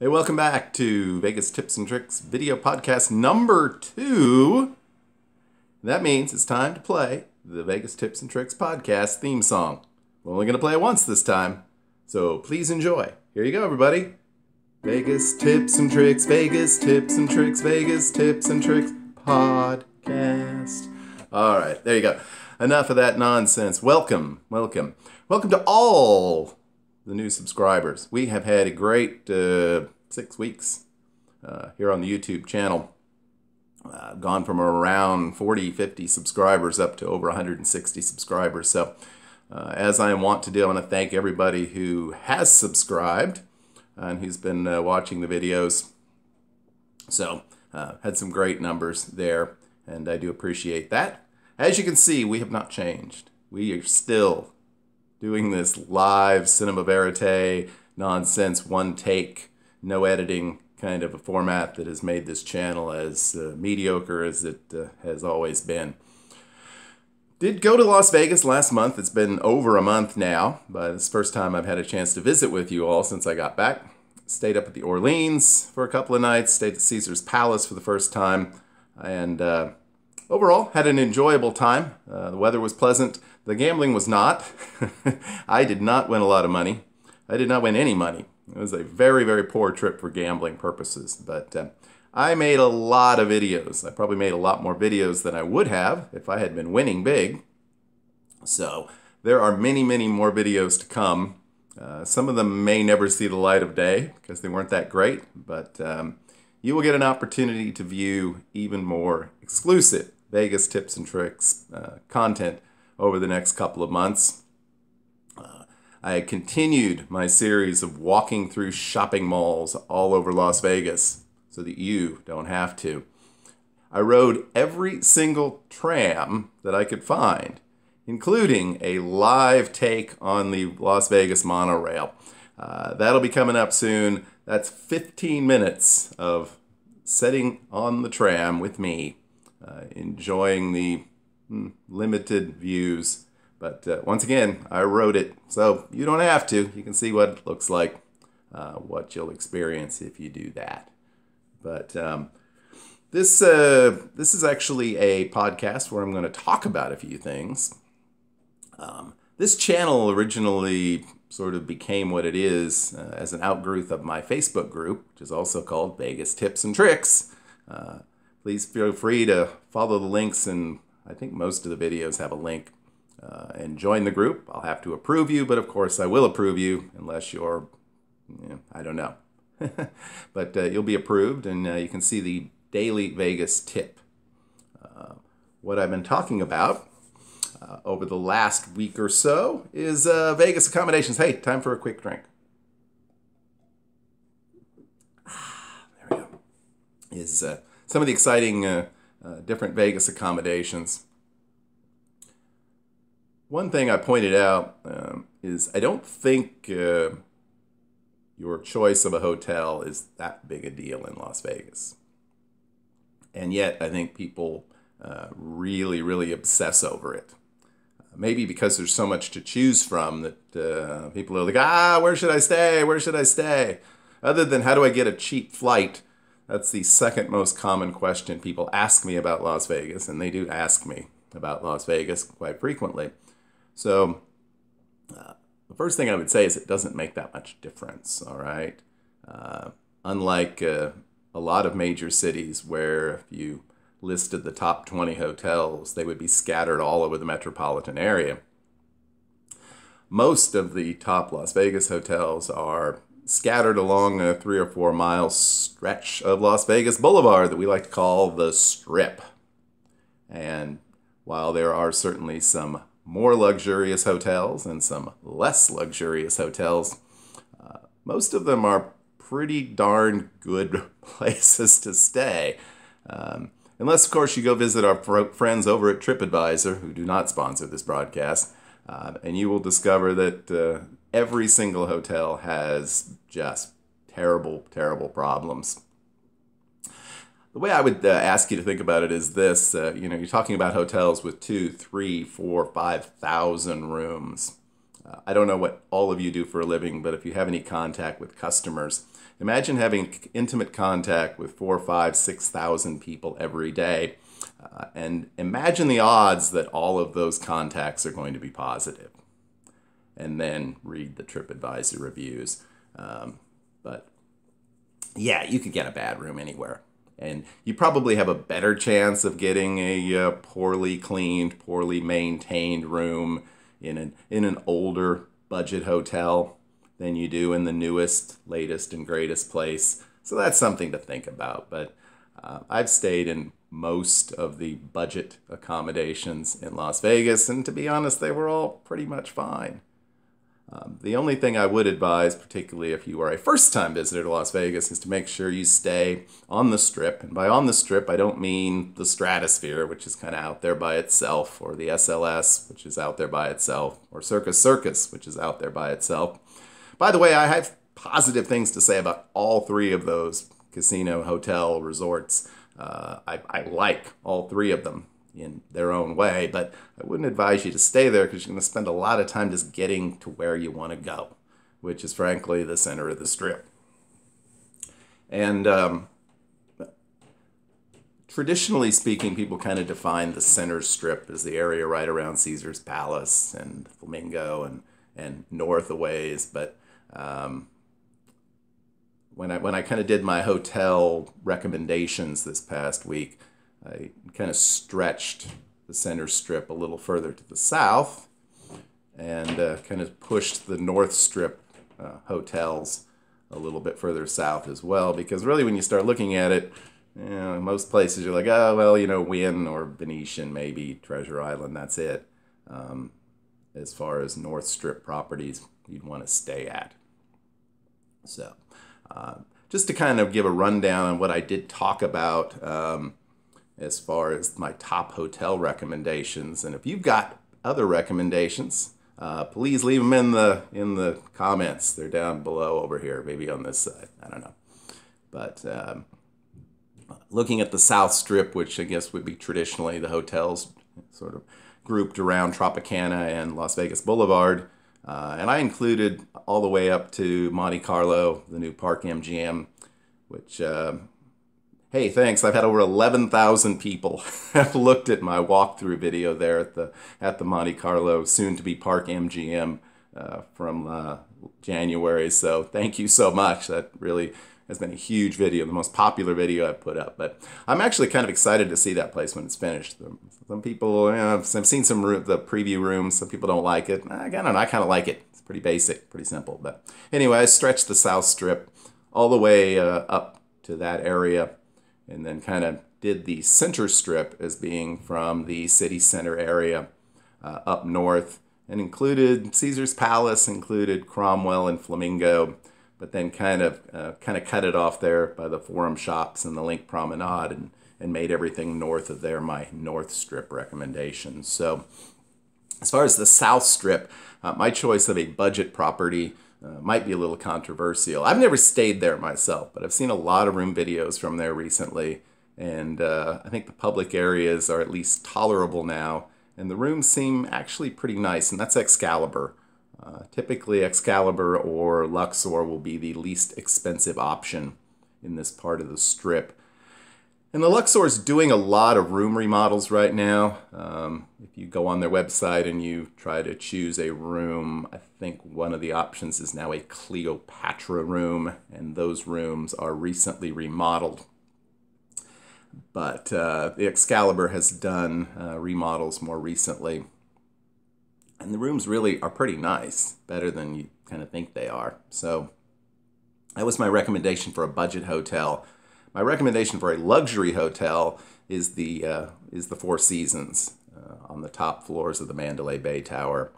Hey, welcome back to Vegas Tips and Tricks video podcast number 2. That means it's time to play the Vegas Tips and Tricks podcast theme song. We're only going to play it once this time, so please enjoy. Here you go, everybody. Vegas Tips and Tricks, Vegas Tips and Tricks, Vegas Tips and Tricks podcast. All right, there you go. Enough of that nonsense. Welcome to all the new subscribers. We have had a great 6 weeks here on the YouTube channel. Gone from around 40, 50 subscribers up to over 160 subscribers. So as I want to do, I want to thank everybody who has subscribed and who's been watching the videos. So had some great numbers there, and I do appreciate that. As you can see, we have not changed. We are still doing this live cinema verite nonsense, one take, no editing kind of a format that has made this channel as mediocre as it has always been. Did go to Las Vegas last month. It's been over a month now, but it's the first time I've had a chance to visit with you all since I got back. Stayed up at the Orleans for a couple of nights, stayed at Caesar's Palace for the first time, and overall had an enjoyable time. The weather was pleasant. The gambling was not. I did not win a lot of money. I did not win any money. It was a very, very poor trip for gambling purposes. But I made a lot of videos. I probably made a lot more videos than I would have if I had been winning big. So there are many, many more videos to come. Some of them may never see the light of day because they weren't that great. But you will get an opportunity to view even more exclusive Vegas tips and tricks content over the next couple of months. I continued my series of walking through shopping malls all over Las Vegas so that you don't have to. I rode every single tram that I could find, including a live take on the Las Vegas monorail. That'll be coming up soon. That's 15 minutes of sitting on the tram with me, enjoying the limited views. But once again, I wrote it, so you don't have to. You can see what it looks like, what you'll experience if you do that. But this is actually a podcast where I'm going to talk about a few things. This channel originally sort of became what it is as an outgrowth of my Facebook group, which is also called Vegas Tips and Tricks. Please feel free to follow the links, and I think most of the videos have a link. And join the group. I'll have to approve you, but of course I will approve you unless you're, I don't know. But you'll be approved, and you can see the daily Vegas tip. What I've been talking about over the last week or so is Vegas accommodations. Hey, time for a quick drink. There we go. Is some of the exciting different Vegas accommodations. One thing I pointed out is I don't think your choice of a hotel is that big a deal in Las Vegas. And yet I think people really, really obsess over it. Maybe because there's so much to choose from that people are like, where should I stay? Where should I stay? Other than how do I get a cheap flight? That's the second most common question people ask me about Las Vegas, and they do ask me about Las Vegas quite frequently. So the first thing I would say is it doesn't make that much difference, all right? Unlike a lot of major cities where if you listed the top 20 hotels, they would be scattered all over the metropolitan area. Most of the top Las Vegas hotels are scattered along a 3 or 4 mile stretch of Las Vegas Boulevard that we like to call the Strip. And while there are certainly some more luxurious hotels and some less luxurious hotels, most of them are pretty darn good places to stay. Unless, of course, you go visit our friends over at TripAdvisor, who do not sponsor this broadcast, and you will discover that every single hotel has just terrible, terrible problems. The way I would ask you to think about it is this. You're talking about hotels with 2,000, 3,000, 4,000, 5,000 rooms. I don't know what all of you do for a living, but if you have any contact with customers, imagine having intimate contact with 4, 5, 6,000 people every day. And imagine the odds that all of those contacts are going to be positive. And then read the TripAdvisor reviews. But yeah, you could get a bad room anywhere. And you probably have a better chance of getting a poorly cleaned, poorly maintained room in an older budget hotel than you do in the newest, latest, and greatest place. So that's something to think about. But I've stayed in most of the budget accommodations in Las Vegas, and to be honest, they were all pretty much fine. The only thing I would advise, particularly if you are a first-time visitor to Las Vegas, is to make sure you stay on the Strip. And by on the Strip, I don't mean the Stratosphere, which is kind of out there by itself, or the SLS, which is out there by itself, or Circus Circus, which is out there by itself. By the way, I have positive things to say about all three of those casino, hotel, resorts. I like all three of them in their own way, but I wouldn't advise you to stay there because you're going to spend a lot of time just getting to where you want to go, which is frankly the center of the Strip. And traditionally speaking, people kind of define the center Strip as the area right around Caesar's Palace and Flamingo and north a ways, but when I kind of did my hotel recommendations this past week, I kind of stretched the center Strip a little further to the south and kind of pushed the North Strip hotels a little bit further south as well, because really when you start looking at it, you know, most places you're like, oh, well, you know, Wynn or Venetian, maybe Treasure Island, that's it. As far as North Strip properties you'd want to stay at. So just to kind of give a rundown on what I did talk about as far as my top hotel recommendations, and if you've got other recommendations, please leave them in the comments. They're down below over here, maybe on this side. I don't know. But looking at the South Strip, which I guess would be traditionally the hotels sort of grouped around Tropicana and Las Vegas Boulevard, and I included all the way up to Monte Carlo, the new Park MGM, which, hey, thanks. I've had over 11,000 people have looked at my walkthrough video there at the Monte Carlo, soon to be Park MGM from January. So thank you so much. That really has been a huge video, the most popular video I've put up. But I'm actually kind of excited to see that place when it's finished. Some people, you know, I've seen the preview rooms. Some people don't like it. I don't know. I kind of like it. It's pretty basic, pretty simple. But anyway, I stretched the South Strip all the way up to that area, and then kind of did the Center Strip as being from the city center area up north, and included Caesar's Palace, included Cromwell and Flamingo, but then kind of cut it off there by the Forum Shops and the Link Promenade, and made everything north of there my North Strip recommendations. So as far as the South Strip, my choice of a budget property might be a little controversial. I've never stayed there myself, but I've seen a lot of room videos from there recently, and I think the public areas are at least tolerable now, and the rooms seem actually pretty nice, and that's Excalibur. Typically Excalibur or Luxor will be the least expensive option in this part of the Strip. And the Luxor is doing a lot of room remodels right now. If you go on their website and you try to choose a room, I think one of the options is now a Cleopatra room, and those rooms are recently remodeled. But the Excalibur has done remodels more recently. And the rooms really are pretty nice, better than you kind of think they are. So that was my recommendation for a budget hotel. My recommendation for a luxury hotel is the Four Seasons on the top floors of the Mandalay Bay Tower.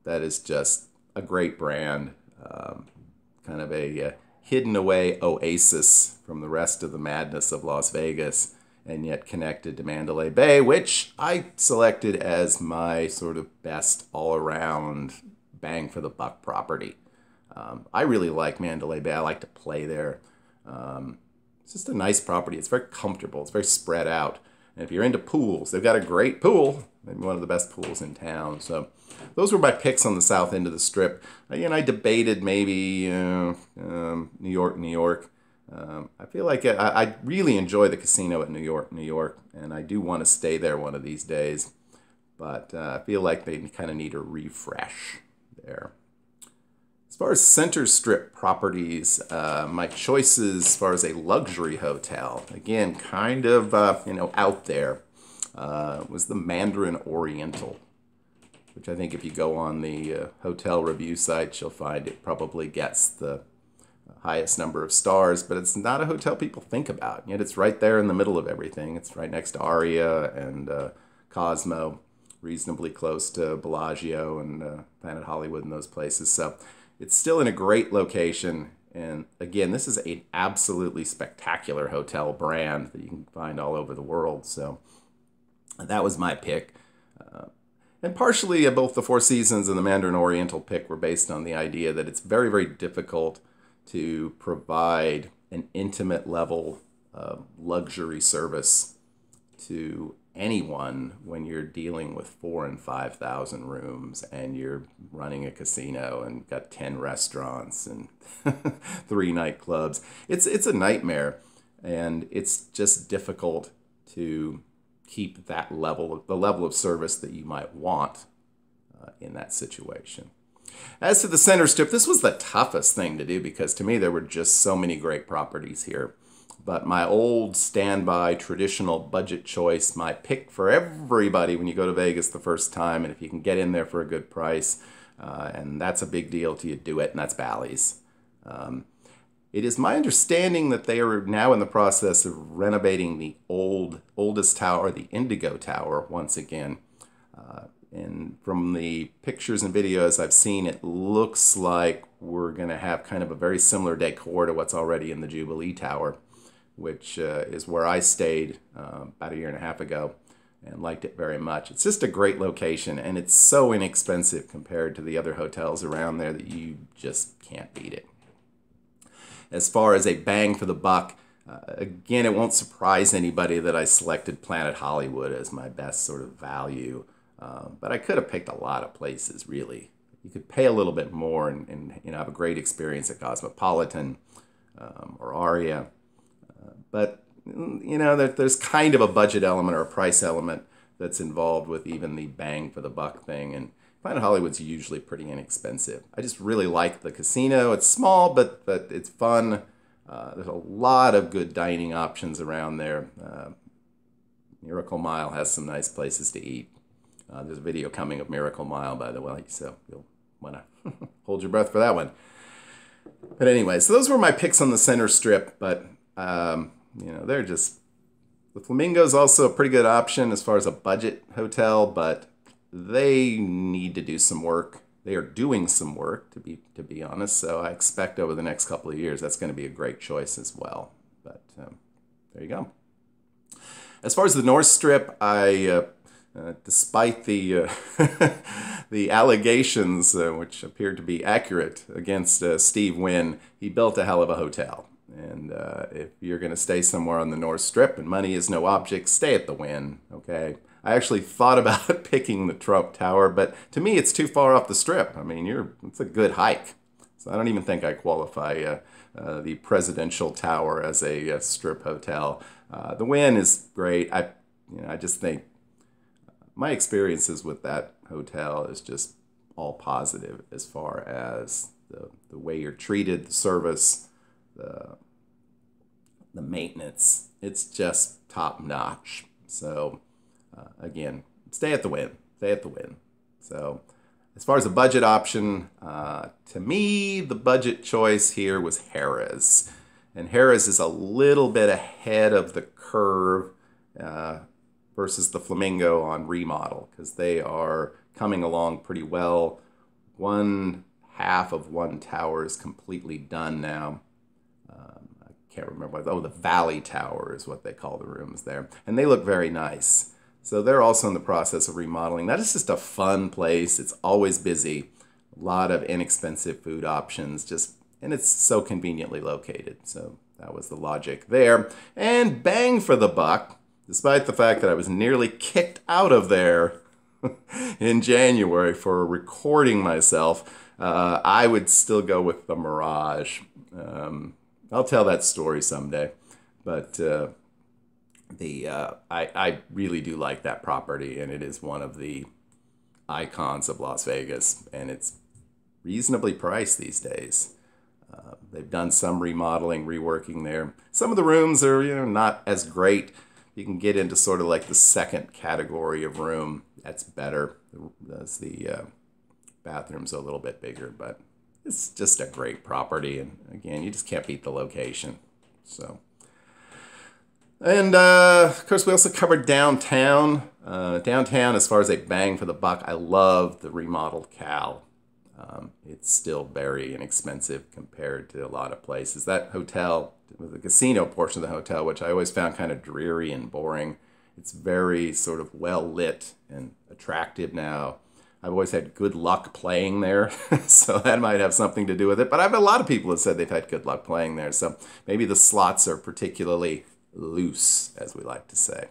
That is just a great brand, kind of a hidden away oasis from the rest of the madness of Las Vegas, and yet connected to Mandalay Bay, which I selected as my sort of best all-around bang for the buck property. I really like Mandalay Bay. I like to play there. It's just a nice property. It's very comfortable. It's very spread out. And if you're into pools, they've got a great pool, maybe one of the best pools in town. So those were my picks on the south end of the Strip. Again, I debated maybe New York. I feel like I really enjoy the casino at New York, and I do want to stay there one of these days. But I feel like they kind of need a refresh there. As far as Center Strip properties, my choices as far as a luxury hotel, again, kind of out there, was the Mandarin Oriental, which I think if you go on the hotel review sites, you'll find it probably gets the highest number of stars, but it's not a hotel people think about. Yet it's right there in the middle of everything. It's right next to Aria and Cosmo, reasonably close to Bellagio and Planet Hollywood and those places. So it's still in a great location. And again, this is an absolutely spectacular hotel brand that you can find all over the world. So that was my pick. And partially both the Four Seasons and the Mandarin Oriental pick were based on the idea that it's very, very difficult to provide an intimate level of luxury service to anyone when you're dealing with 4,000 and 5,000 rooms and you're running a casino and got 10 restaurants and 3 nightclubs. It's a nightmare, and it's just difficult to keep that level, the level of service that you might want in that situation. As to the Center Strip, this was the toughest thing to do because to me there were just so many great properties here. But my old standby traditional budget choice, my pick for everybody when you go to Vegas the first time, and if you can get in there for a good price, and that's a big deal till you do it, and that's Bally's. It is my understanding that they are now in the process of renovating the oldest tower, the Indigo Tower, once again. And from the pictures and videos I've seen, it looks like we're going to have kind of a very similar decor to what's already in the Jubilee Tower, which is where I stayed about 1.5 years ago and liked it very much. It's just a great location, and it's so inexpensive compared to the other hotels around there that you just can't beat it. As far as a bang for the buck, again, it won't surprise anybody that I selected Planet Hollywood as my best sort of value. But I could have picked a lot of places, really. You could pay a little bit more and have a great experience at Cosmopolitan or Aria. But there's kind of a budget element or a price element that's involved with even the bang for the buck thing. And Planet Hollywood's usually pretty inexpensive. I just really like the casino. It's small, but it's fun. There's a lot of good dining options around there. Miracle Mile has some nice places to eat. There's a video coming of Miracle Mile, by the way, so you'll want to hold your breath for that one. But anyway, so those were my picks on the Center Strip, but, they're just... The Flamingo's also a pretty good option as far as a budget hotel, but they need to do some work. They are doing some work, to be honest, so I expect over the next couple of years that's going to be a great choice as well. But there you go. As far as the North Strip, despite the the allegations, which appeared to be accurate against Steve Wynn, he built a hell of a hotel. And if you're going to stay somewhere on the North Strip and money is no object, stay at the Wynn, okay? I actually thought about picking the Trump Tower, but to me it's too far off the Strip. I mean, it's a good hike. So I don't even think I qualify the Presidential Tower as a Strip hotel. The Wynn is great. I just think my experiences with that hotel is just all positive as far as the way you're treated, the service, the maintenance. It's just top notch. So again, stay at the Wynn. Stay at the Wynn. So as far as a budget option, to me, the budget choice here was Harrah's. And Harrah's is a little bit ahead of the curve versus the Flamingo on remodel, because they are coming along pretty well. 1/2 of one tower is completely done now. I can't remember. The Valley Tower is what they call the rooms there. And they look very nice. So they're also in the process of remodeling. That is just a fun place. It's always busy. A lot of inexpensive food options. And it's so conveniently located. So that was the logic there. And bang for the buck, despite the fact that I was nearly kicked out of there in January for recording myself, I would still go with the Mirage. I'll tell that story someday, but I really do like that property, and it is one of the icons of Las Vegas, and it's reasonably priced these days. They've done some remodeling, reworking there. Some of the rooms are, not as great. You can get into sort of like the second category of room. That's better. The bathroom's a little bit bigger, but it's just a great property. And again, you just can't beat the location. So, and of course, we also covered downtown. Downtown, as far as a bang for the buck, I love the remodeled Cal. It's still very inexpensive compared to a lot of places. That hotel, the casino portion of the hotel, which I always found kind of dreary and boring, it's very sort of well lit and attractive now. I've always had good luck playing there, so that might have something to do with it. But I've had a lot of people that said they've had good luck playing there, so maybe the slots are particularly loose, as we like to say.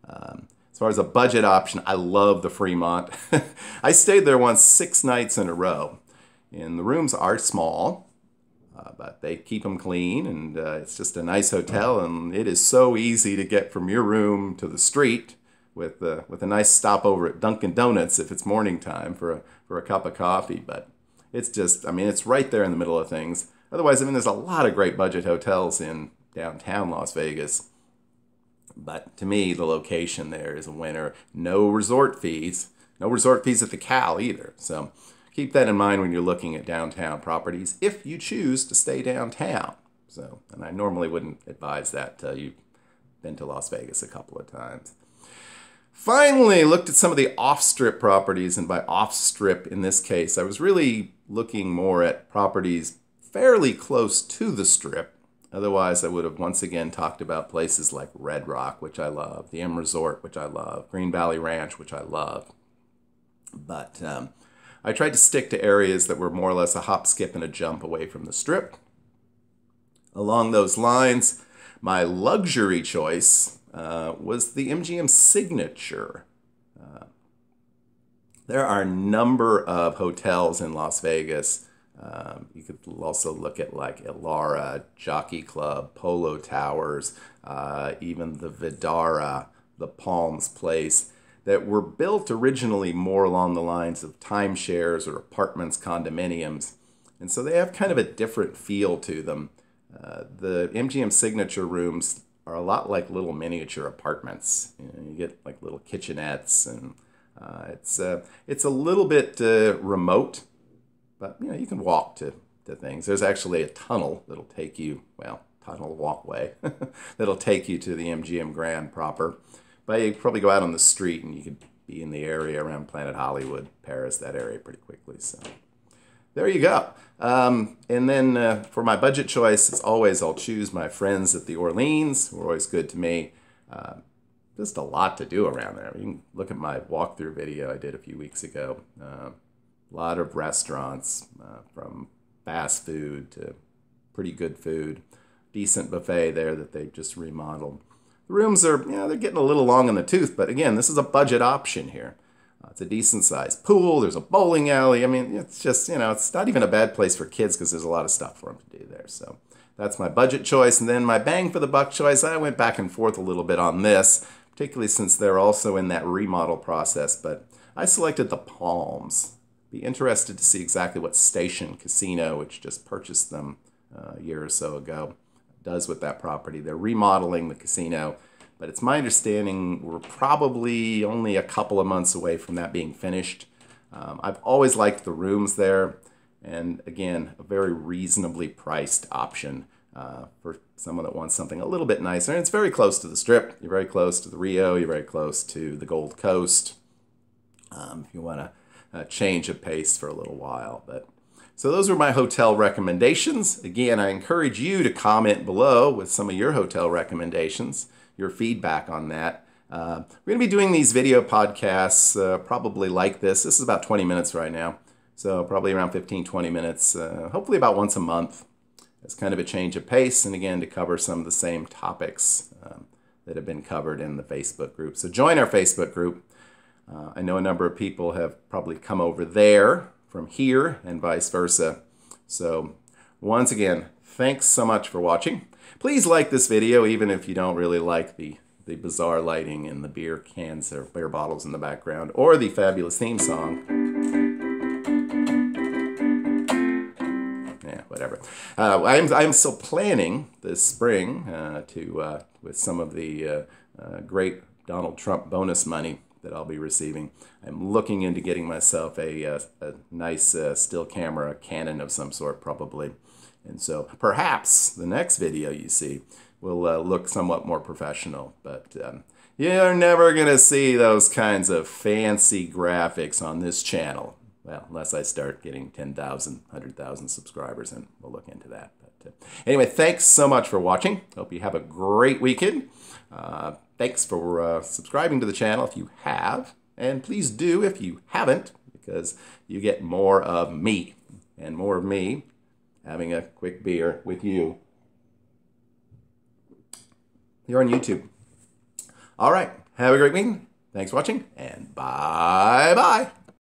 As far as a budget option, I love the Fremont. I stayed there once 6 nights in a row, and the rooms are small, but they keep them clean, and it's just a nice hotel, and it is so easy to get from your room to the street with a nice stopover at Dunkin' Donuts if it's morning time for a cup of coffee. But it's just, it's right there in the middle of things. Otherwise, there's a lot of great budget hotels in downtown Las Vegas. But to me, the location there is a winner. No resort fees. No resort fees at the Cal either. So keep that in mind when you're looking at downtown properties, if you choose to stay downtown. So, and I normally wouldn't advise that till you've been to Las Vegas a couple of times. Finally, looked at some of the off-strip properties, and by off-strip in this case, I was really looking more at properties fairly close to the strip. Otherwise, I would have once again talked about places like Red Rock, which I love, the M Resort, which I love, Green Valley Ranch, which I love. But I tried to stick to areas that were more or less a hop, skip, and a jump away from the strip. Along those lines, my luxury choice was the MGM Signature. There are a number of hotels in Las Vegas. You could also look at like Elara, Jockey Club, Polo Towers, even the Vidara, the Palms Place, that were built originally more along the lines of timeshares or apartments, condominiums. And so they have kind of a different feel to them. The MGM Signature rooms are a lot like little miniature apartments. You get like little kitchenettes, and it's a little bit remote. But, you can walk to things. There's actually a tunnel that'll take you, tunnel walkway, that'll take you to the MGM Grand proper. But you probably go out on the street and you could be in the area around Planet Hollywood, Paris, that area pretty quickly. So there you go. And then for my budget choice, as always, I'll choose my friends at the Orleans, who are always good to me. Just a lot to do around there. You can look at my walkthrough video I did a few weeks ago. A lot of restaurants, from fast food to pretty good food. Decent buffet there that they've just remodeled. The rooms are, they're getting a little long in the tooth, but again, this is a budget option here. It's a decent sized pool. There's a bowling alley. It's just, it's not even a bad place for kids because there's a lot of stuff for them to do there. So that's my budget choice. And then my bang for the buck choice, I went back and forth a little bit on this, particularly since they're also in that remodel process, but I selected the Palms. Be interested to see exactly what Station Casino, which just purchased them a year or so ago, does with that property. They're remodeling the casino, but it's my understanding we're probably only a couple of months away from that being finished. I've always liked the rooms there, and again, a very reasonably priced option for someone that wants something a little bit nicer. And it's very close to the Strip. You're very close to the Rio. You're very close to the Gold Coast. If you want to change of pace for a little while. So those are my hotel recommendations. Again, I encourage you to comment below with some of your hotel recommendations, your feedback on that. We're going to be doing these video podcasts probably like this. This is about 20 minutes right now, so probably around 15-20 minutes, hopefully about once a month. It's kind of a change of pace, and again, to cover some of the same topics that have been covered in the Facebook group. So join our Facebook group. I know a number of people have probably come over there from here and vice versa. So once again, thanks so much for watching. Please like this video even if you don't really like the bizarre lighting and the beer cans or beer bottles in the background or the fabulous theme song. Yeah, whatever. I'm still planning this spring with some of the great Donald Trump bonus money that I'll be receiving. I'm looking into getting myself a nice still camera, Canon of some sort probably. And so perhaps the next video you see will look somewhat more professional. But you're never going to see those kinds of fancy graphics on this channel. Well, unless I start getting 10,000, 100,000 subscribers, and we'll look into that. But anyway, thanks so much for watching. Hope you have a great weekend. Thanks for subscribing to the channel if you have. And please do if you haven't, because you get more of me and more of me having a quick beer with you here on YouTube. All right, have a great weekend. Thanks for watching, and bye-bye.